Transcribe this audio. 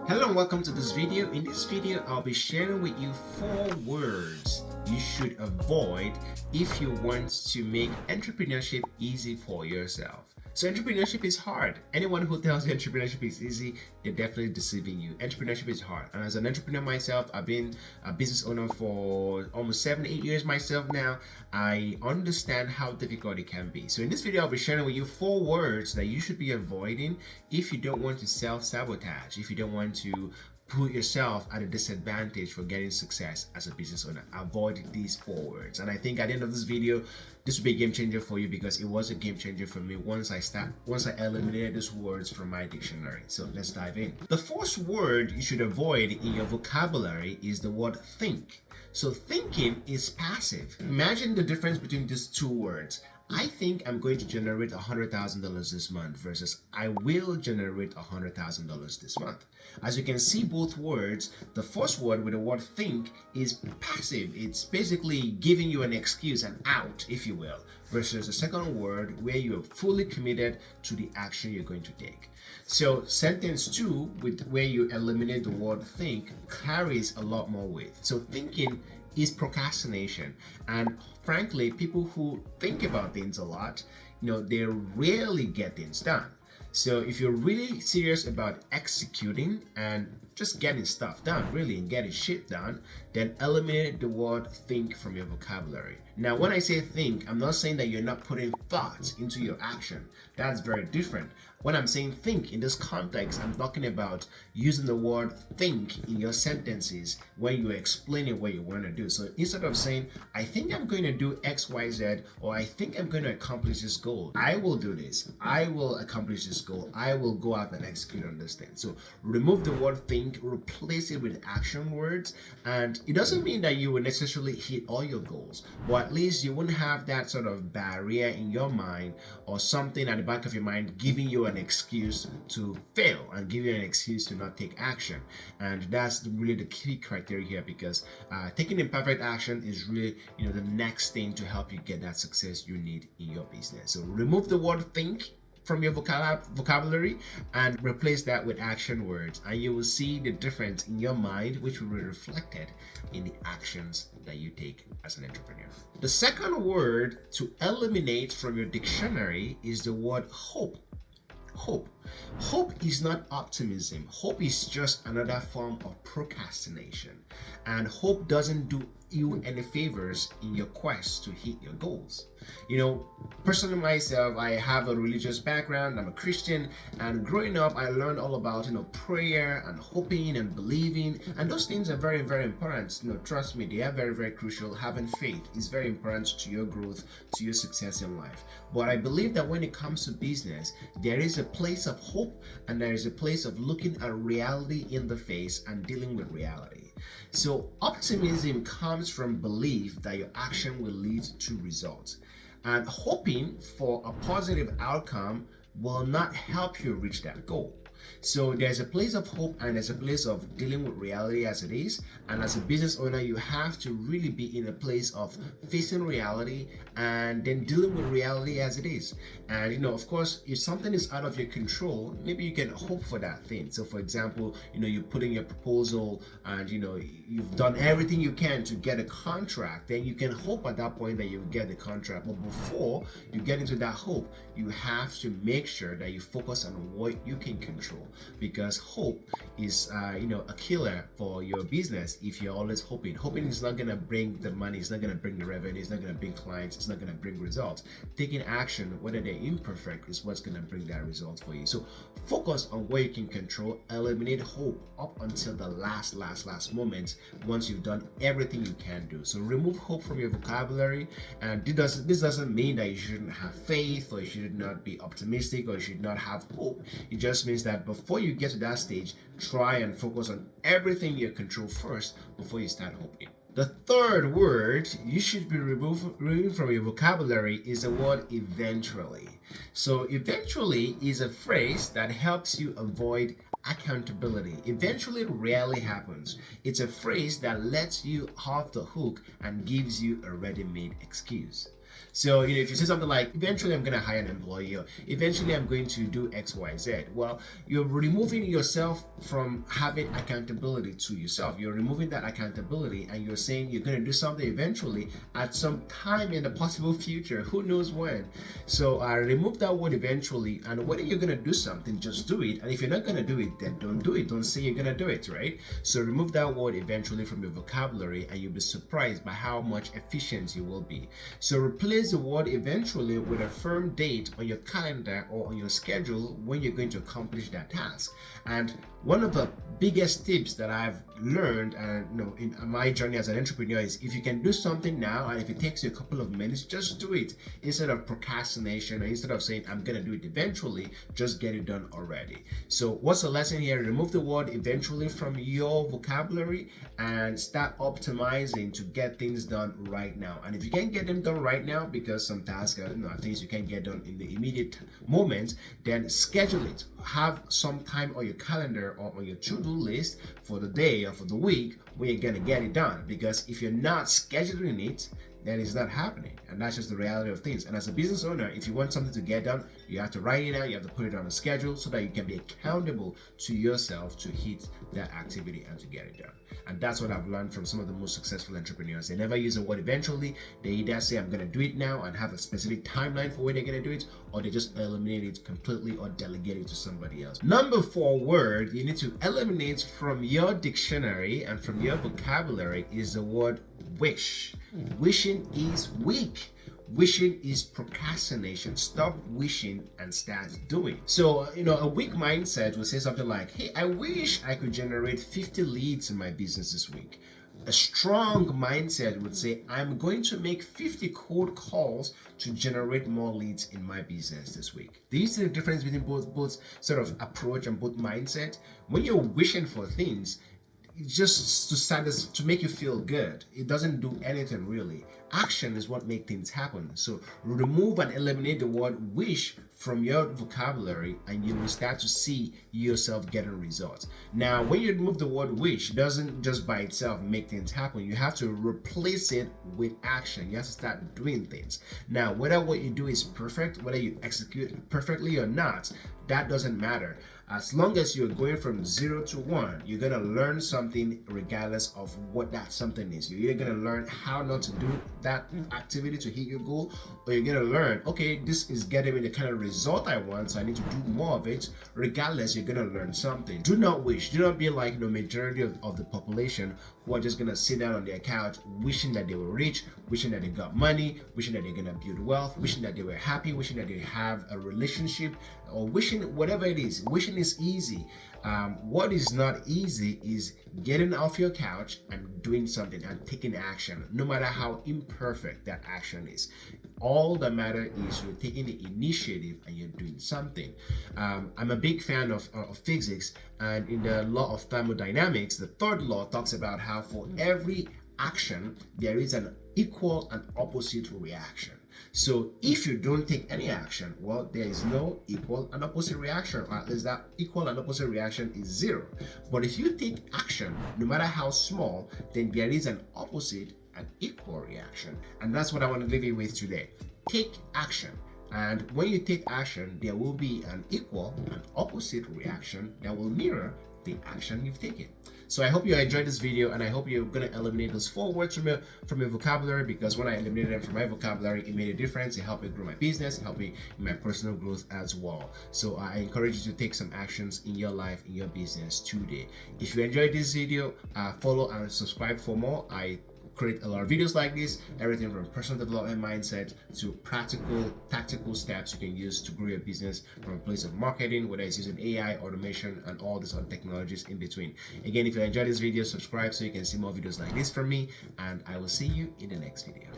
Hello and welcome to this video. In this video, I'll be sharing with you 4 words you should avoid if you want to make entrepreneurship easy for yourself. So entrepreneurship is hard. Anyone who tells you entrepreneurship is easy, they're definitely deceiving you. Entrepreneurship is hard. And as an entrepreneur myself, I've been a business owner for almost 7-8 years myself now. I understand how difficult it can be. So in this video, I'll be sharing with you 4 words that you should be avoiding if you don't want to self-sabotage, if you don't want to put yourself at a disadvantage for getting success as a business owner. Avoid these 4 words. And I think at the end of this video, this will be a game changer for you because it was a game changer for me once I eliminated these words from my dictionary. So let's dive in. The first word you should avoid in your vocabulary is the word think. So thinking is passive. Imagine the difference between these 2 words. I think I'm going to generate $100,000 this month versus I will generate $100,000 this month. As you can see, both words, the first word with the word think is passive. It's basically giving you an excuse, an out, if you will, versus the second word where you're fully committed to the action you're going to take. So sentence 2, with where you eliminate the word think, carries a lot more weight. So thinking is procrastination, and frankly, people who think about things a lot, they rarely get things done. So if you're really serious about executing and just getting stuff done, really, and getting shit done, then eliminate the word think from your vocabulary. Now, when I say think, I'm not saying that you're not putting thoughts into your action. That's very different. When I'm saying think in this context, I'm talking about using the word think in your sentences when you're explaining what you want to do. So instead of saying, I think I'm going to do X, Y, Z, or I think I'm going to accomplish this goal, I will do this, I will accomplish this goal, I will go out and execute on this thing. So remove the word think, replace it with action words, and it doesn't mean that you will necessarily hit all your goals, but at least you wouldn't have that sort of barrier in your mind or something at the back of your mind giving you an excuse to fail and give you an excuse to not take action. And that's really the key criteria here, because taking imperfect action is really the next thing to help you get that success you need in your business. So remove the word think from your vocabulary and replace that with action words, and you will see the difference in your mind, which will be reflected in the actions that you take as an entrepreneur. The second word to eliminate from your dictionary is the word hope. Hope. Hope is not optimism. Hope is just another form of procrastination. And hope doesn't do you any favors in your quest to hit your goals. Personally myself, I have a religious background. I'm a Christian, and growing up, I learned all about prayer and hoping and believing, and those things are very, very important. Trust me, they are very, very crucial. Having faith is very important to your growth, to your success in life. But I believe that when it comes to business, there is a place of hope and there is a place of looking at reality in the face and dealing with reality. So optimism comes from belief that your action will lead to results. And hoping for a positive outcome will not help you reach that goal. So there's a place of hope and there's a place of dealing with reality as it is. And as a business owner, you have to really be in a place of facing reality and then dealing with reality as it is. And of course, if something is out of your control, maybe you can hope for that thing. So for example, you put in your proposal and you've done everything you can to get a contract, then you can hope at that point that you'll get the contract. But before you get into that hope, you have to make sure that you focus on what you can control, because hope is a killer for your business. If you're always hoping is not going to bring the money, it's not going to bring the revenue, it's not going to bring clients, it's not going to bring results. Taking action, whether they're imperfect, is what's going to bring that result for you. So focus on what you can control, eliminate hope up until the last moment once you've done everything you can do. So remove hope from your vocabulary, and this doesn't mean that you shouldn't have faith or you should not be optimistic or you should not have hope. It just means that before you get to that stage, try and focus on everything you control first before you start hoping. The third word you should be removing from your vocabulary is the word eventually. So eventually is a phrase that helps you avoid accountability. Eventually rarely happens. It's a phrase that lets you off the hook and gives you a ready-made excuse. So, if you say something like, eventually I'm going to hire an employee, or eventually I'm going to do X, Y, Z, well, you're removing yourself from having accountability to yourself. You're removing that accountability, and you're saying you're going to do something eventually at some time in the possible future. Who knows when? So remove that word eventually, and whether you're going to do something, just do it. And if you're not going to do it, then don't do it. Don't say you're going to do it, right? So remove that word eventually from your vocabulary, and you'll be surprised by how much efficient you will be. So replace the word eventually with a firm date on your calendar or on your schedule when you're going to accomplish that task. And one of the biggest tips that I've learned, and in my journey as an entrepreneur, is if you can do something now, and if it takes you a couple of minutes, just do it instead of procrastination, or instead of saying I'm gonna do it eventually. Just get it done already. So what's the lesson here? Remove the word eventually from your vocabulary and start optimizing to get things done right now. And if you can't get them done right now because some tasks are things you can't get done in the immediate moment, then schedule it. Have some time on your calendar or on your to-do list for the day or for the week when you're gonna get it done. Because if you're not scheduling it, then it's not happening. And that's just the reality of things. And as a business owner, if you want something to get done, you have to write it out, you have to put it on a schedule so that you can be accountable to yourself to hit that activity and to get it done. And that's what I've learned from some of the most successful entrepreneurs. They never use the word eventually. They either say I'm gonna do it now and have a specific timeline for when they're gonna do it, or they just eliminate it completely or delegate it to somebody else. Number 4 word you need to eliminate from your dictionary and from your vocabulary is the word wish. Wishing is weak. Wishing is procrastination. Stop wishing and start doing. So, a weak mindset will say something like, hey, I wish I could generate 50 leads in my business this week. A strong mindset would say, I'm going to make 50 cold calls to generate more leads in my business this week. Do you see the difference between both sort of approach and both mindset? When you're wishing for things, it's just to make you feel good. It doesn't do anything really. Action is what makes things happen. So remove and eliminate the word wish from your vocabulary, and you will start to see yourself getting results. Now, when you remove the word wish, it doesn't just by itself make things happen. You have to replace it with action. You have to start doing things. Now, whether what you do is perfect, whether you execute perfectly or not, that doesn't matter. As long as you're going from 0 to 1, you're gonna learn something regardless of what that something is. You're either gonna learn how not to do that activity to hit your goal, or you're gonna learn, okay, this is getting me the kind of result I want, so I need to do more of it. Regardless, you're gonna learn something. Do not wish. Do not be like the majority of the population who are just gonna sit down on their couch wishing that they were rich, wishing that they got money, wishing that they're gonna build wealth, wishing that they were happy, wishing that they have a relationship, or wishing whatever it is. Wishing is easy. What is not easy is getting off your couch and doing something and taking action, no matter how imperfect that action is. All that matters is you're taking the initiative and you're doing something. I'm a big fan of physics, and in the law of thermodynamics, the third law talks about how for every action there is an equal and opposite reaction. So if you don't take any action, well, there is no equal and opposite reaction, or at least that equal and opposite reaction is 0. But if you take action, no matter how small, then there is an opposite and equal reaction. And that's what I want to leave you with today. Take action. And when you take action, there will be an equal and opposite reaction that will mirror the action you've taken. So I hope you enjoyed this video, and I hope you're going to eliminate those 4 words from your vocabulary, because when I eliminated them from my vocabulary, it made a difference. It helped me grow my business, it helped me in my personal growth as well. So I encourage you to take some actions in your life, in your business today. If you enjoyed this video, follow and subscribe for more. I create a lot of videos like this, everything from personal development mindset to practical, tactical steps you can use to grow your business from a place of marketing, whether it's using AI, automation, and all these other technologies in between. Again, if you enjoyed this video, subscribe so you can see more videos like this from me, and I will see you in the next video.